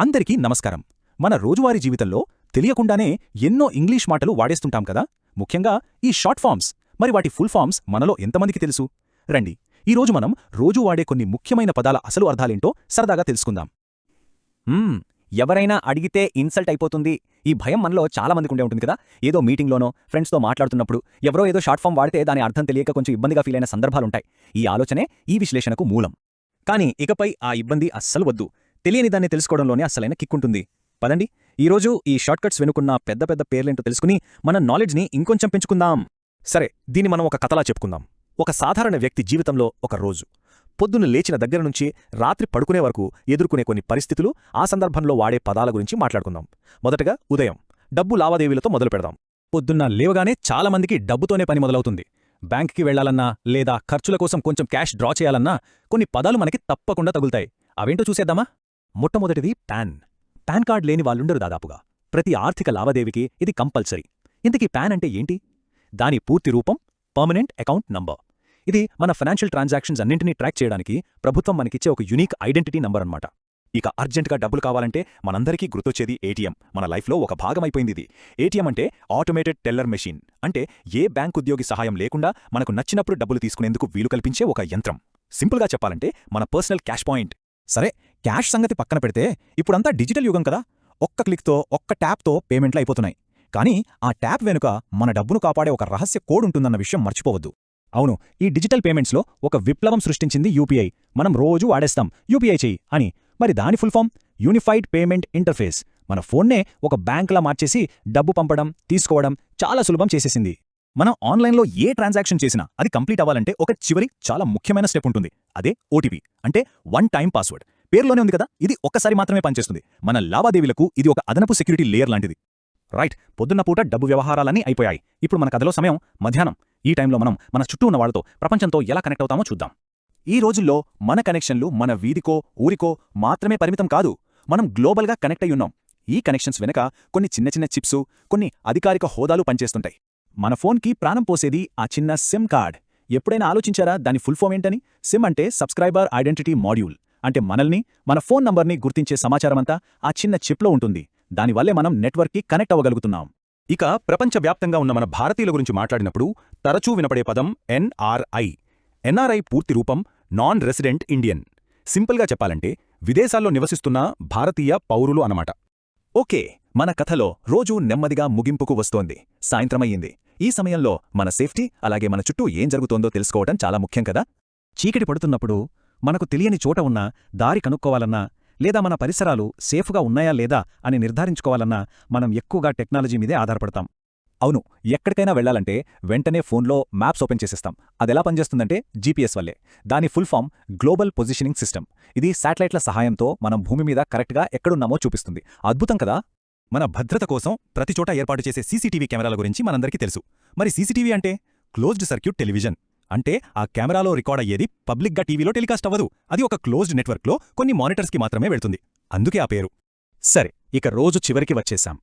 అందరికీ నమస్కారం. మన రోజువారీ జీవితంలో తెలియకుండానే ఎన్నో ఇంగ్లీష్ మాటలు వాడేస్తుంటాం కదా, ముఖ్యంగా ఈ షార్ట్ ఫామ్స్. మరి వాటి ఫుల్ ఫామ్స్ మనలో ఎంతమందికి తెలుసు? రండి, ఈరోజు మనం రోజూ వాడే కొన్ని ముఖ్యమైన పదాల అసలు అర్థాలేంటో సరదాగా తెలుసుకుందాం. ఎవరైనా అడిగితే ఇన్సల్ట్ అయిపోతుంది, ఈ భయం మనలో చాలా మందికి ఉంటుంది కదా. ఏదో మీటింగ్లోనో ఫ్రెండ్స్తో మాట్లాడుతున్నప్పుడు ఎవరో ఏదో షార్ట్ ఫామ్ వాడితే దాని అర్థం తెలియక కొంచెం ఇబ్బందిగా ఫీల్ అయిన సందర్భాలుంటాయి. ఈ ఆలోచనే ఈ విశ్లేషణకు మూలం. కానీ ఇకపై ఆ ఇబ్బంది అస్సలు వద్దు. తెలియని దాన్ని తెలుసుకోవడంలోనే అస్సలైన కిక్కుంటుంది. పదండి, ఈరోజు ఈ షార్ట్కట్స్ వెనుకున్న పెద్ద పెద్ద పేర్లేంటో తెలుసుకుని మన నాలెడ్జ్ని ఇంకొంచెం పెంచుకుందాం. సరే, దీన్ని మనం ఒక కథలా చెప్పుకుందాం. ఒక సాధారణ వ్యక్తి జీవితంలో ఒక రోజు, పొద్దున్న లేచిన దగ్గర నుంచి రాత్రి పడుకునే వరకు ఎదుర్కొనే కొన్ని పరిస్థితులు, ఆ సందర్భంలో వాడే పదాల గురించి మాట్లాడుకుందాం. మొదటగా ఉదయం, డబ్బు లావాదేవీలతో మొదలు పెడదాం. పొద్దున్న లేవగానే చాలామందికి డబ్బుతోనే పని మొదలవుతుంది. బ్యాంక్కి వెళ్లాలన్నా లేదా ఖర్చుల కోసం కొంచెం క్యాష్ డ్రా చేయాలన్నా కొన్ని పదాలు మనకి తప్పకుండా తగులుతాయి. అవేంటో చూసేద్దామా? మొట్టమొదటిది పాన్. పాన్ కార్డ్ లేని వాళ్ళుండరు దాదాపుగా. ప్రతి ఆర్థిక లావాదేవీకి ఇది కంపల్సరీ. ఇంతకీ పాన్ అంటే ఏంటి? దాని పూర్తి రూపం పర్మనెంట్ అకౌంట్ నంబర్. ఇది మన ఫైనాన్షియల్ ట్రాన్సాక్షన్స్ అన్నింటినీ ట్రాక్ చేయడానికి ప్రభుత్వం మనకిచ్చే ఒక యునీక్ ఐడెంటిటీ నంబర్ అన్నమాట. ఇక అర్జెంటుగా డబ్బులు కావాలంటే మనందరికీ గుర్తొచ్చేది ఏటీఎం. మన లైఫ్లో ఒక భాగమైపోయింది. ఏటీఎం అంటే ఆటోమేటెడ్ టెల్లర్ మెషిన్. అంటే ఏ బ్యాంక్ ఉద్యోగి సహాయం లేకుండా మనకు నచ్చినప్పుడు డబ్బులు తీసుకునేందుకు వీలు కల్పించే ఒక యంత్రం. సింపుల్గా చెప్పాలంటే మన పర్సనల్ క్యాష్ పాయింట్. సరే, క్యాష్ సంగతి పక్కన పెడితే ఇప్పుడంతా డిజిటల్ యుగం కదా. ఒక్క క్లిక్తో, ఒక్క ట్యాప్తో పేమెంట్లు అయిపోతున్నాయి. కానీ ఆ ట్యాప్ వెనుక మన డబ్బును కాపాడే ఒక రహస్య కోడ్ ఉంటుందన్న విషయం మర్చిపోవద్దు. అవును, ఈ డిజిటల్ పేమెంట్స్లో ఒక విప్లవం సృష్టించింది యూపీఐ. మనం రోజూ వాడేస్తాం యూపీఐ చెయ్యి అని. మరి దాని full form unified payment interface. మన ఫోన్నే ఒక బ్యాంకులా మార్చేసి డబ్బు పంపడం, తీసుకోవడం చాలా సులభం చేసేసింది. మనం ఆన్లైన్లో ఏ ట్రాన్సాక్షన్ చేసినా అది కంప్లీట్ అవ్వాలంటే ఒక చివరి చాలా ముఖ్యమైన స్టెప్ ఉంటుంది. అదే ఓటీపీ, అంటే వన్ టైం పాస్వర్డ్. పేర్లోనే ఉంది కదా, ఇది ఒక్కసారి మాత్రమే పనిచేస్తుంది. మన లావాదేవీలకు ఇది ఒక అదనపు సెక్యూరిటీ లేయర్ లాంటిది. రైట్, పొద్దున్న పూట డబ్బు వ్యవహారాలన్నీ అయిపోయాయి. ఇప్పుడు మన కథలో సమయం మధ్యాహ్నం. ఈ టైంలో మనం మన చుట్టూ ఉన్న వాళ్ళతో, ప్రపంచంతో ఎలా కనెక్ట్ అవుతామో చూద్దాం. ఈ రోజుల్లో మన కనెక్షన్లు మన వీధికో, ఊరికో మాత్రమే పరిమితం కాదు. మనం గ్లోబల్గా కనెక్ట్ అయ్యున్నాం. ఈ కనెక్షన్స్ వెనక కొన్ని చిన్న చిన్న చిప్సు, కొన్ని అధికారిక హోదాలు పనిచేస్తుంటాయి. మన ఫోన్కి ప్రాణం పోసేది ఆ చిన్న సిమ్ కార్డ్. ఎప్పుడైనా ఆలోచించారా దాని ఫుల్ ఫామ్ ఏంటని? సిమ్ అంటే సబ్స్క్రైబర్ ఐడెంటిటీ మాడ్యూల్. అంటే మనల్ని, మన ఫోన్ నంబర్ని గుర్తించే సమాచారమంతా ఆ చిన్న చిప్లో ఉంటుంది. దానివల్లే మనం నెట్వర్క్కి కనెక్ట్ అవ్వగలుగుతున్నాం. ఇక ప్రపంచవ్యాప్తంగా ఉన్న మన భారతీయుల గురించి మాట్లాడినప్పుడు తరచూ వినపడే పదం ఎన్ఆర్ఐ. ఎన్ఆర్ఐ పూర్తి రూపం నాన్ రెసిడెంట్ ఇండియన్. సింపుల్గా చెప్పాలంటే విదేశాల్లో నివసిస్తున్న భారతీయ పౌరులు అన్నమాట. ఓకే, మన కథలో రోజూ నెమ్మదిగా ముగింపుకు వస్తోంది. సాయంత్రమయ్యింది. ఈ సమయంలో మన సేఫ్టీ, అలాగే మన చుట్టూ ఏం జరుగుతోందో తెలుసుకోవటం చాలా ముఖ్యం కదా. చీకటి పడుతున్నప్పుడు మనకు తెలియని చోట ఉన్నా దారి కనుక్కోవాలన్నా, లేదా మన పరిసరాలు సేఫ్గా ఉన్నాయా లేదా అని నిర్ధారించుకోవాలన్నా మనం ఎక్కువగా టెక్నాలజీ మీదే ఆధారపడతాం. అవును, ఎక్కడికైనా వెళ్లాలంటే వెంటనే ఫోన్లో మ్యాప్స్ ఓపెన్ చేసేస్తాం. అదెలా పనిచేస్తుందంటే జీపీఎస్ వల్లే. దాని full form global positioning system. ఇది శాటిలైట్ల సహాయంతో మనం భూమి మీద కరెక్ట్గా ఎక్కడున్నామో చూపిస్తుంది. అద్భుతం కదా. మన భద్రత కోసం ప్రతిచోట ఏర్పాటు చేసే సీసీటీవీ కెమెరాల గురించి మనందరికీ తెలుసు. మరి సీసీటీవీ అంటే క్లోజ్డ్ సర్క్యూట్ టెలివిజన్. అంటే ఆ కెమెరాలో రికార్డ్ అయ్యేది పబ్లిక్గా టీవీలో టెలికాస్ట్ అవ్వదు. అది ఒక క్లోజ్డ్ నెట్వర్క్లో కొన్ని మానిటర్స్కి మాత్రమే వెళ్తుంది. అందుకే ఆ పేరు. సరే, ఇక రోజు చివరికి వచ్చేశాం.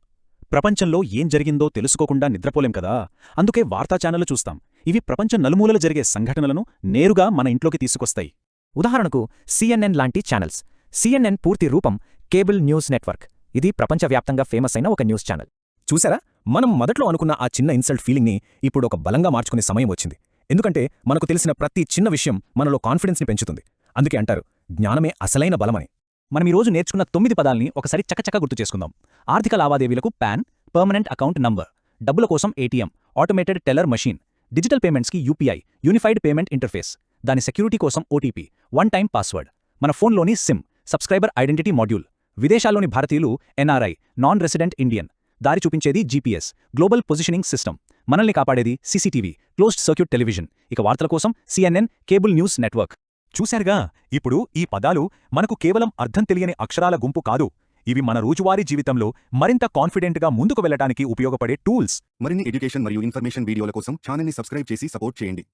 ప్రపంచంలో ఏం జరిగిందో తెలుసుకోకుండా నిద్రపోలేం కదా. అందుకే వార్తా ఛానళ్లు చూస్తాం. ఇవి ప్రపంచం నలుమూలల జరిగే సంఘటనలను నేరుగా మన ఇంట్లోకి తీసుకొస్తాయి. ఉదాహరణకు సిఎన్ఎన్ లాంటి ఛానల్స్. సిఎన్ఎన్ పూర్తి రూపం కేబుల్ న్యూస్ నెట్వర్క్. ఇది ప్రపంచవ్యాప్తంగా ఫేమస్ అయిన ఒక న్యూస్ ఛానల్. చూసారా, మనం మొదట్లో అనుకున్న ఆ చిన్న ఇన్సల్ట్ ఫీలింగ్ని ఇప్పుడు ఒక బలంగా మార్చుకునే సమయం వచ్చింది. ఎందుకంటే మనకు తెలిసిన ప్రతి చిన్న విషయం మనలో కాన్ఫిడెన్స్ని పెంచుతుంది. అందుకే అంటారు, జ్ఞానమే అసలైన బలమని. మనం ఈరోజు నేర్చుకున్న 9 పదాల్ని ఒకసారి చకచక గుర్తు చేసుకుందాం. ఆర్థిక లావాదేవీలకు పాన్, పర్మనెంట్ అకౌంట్ నంబర్. డబ్బుల కోసం ATM, automated teller machine. Digital పేమెంట్స్కి యూపీఐ, యూనిఫైడ్ పేమెంట్ ఇంటర్ఫేస్. దాని సెక్యూరిటీ కోసం ఓటీపీ, వన్ టైం పాస్వర్డ్. మన ఫోన్లోని సిమ్, సబ్స్క్రైబర్ ఐడెంటిటీ మాడ్యూల్. విదేశాల్లోని భారతీయులు ఎన్ఆర్ఐ, నాన్ రెసిడెంట్ ఇండియన్. దారి చూపించేది జీపీఎస్, గ్లోబల్ పొజిషనింగ్ సిస్టమ్. మనల్ని కాపాడేది సీసీటీవీ, క్లోజ్డ్ సర్క్యూట్ టెలివిజన్. ఇక వార్తల కోసం సిఎన్ఎన్, కేబుల్ న్యూస్ నెట్వర్క్. చూశారుగా, ఇప్పుడు ఈ పదాలు మనకు కేవలం అర్థం తెలియని అక్షరాల గుంపు కాదు. ఇవి మన రోజువారీ జీవితంలో మరింత కాన్ఫిడెంట్గా ముందుకు వెళ్లడానికి ఉపయోగపడే టూల్స్. మరిన్ని ఎడ్యుకేషన్ మరియు ఇన్ఫర్మేషన్ వీడియోల కోసం ఛానల్ని సబ్స్క్రైబ్ చేసి సపోర్ట్ చేయండి.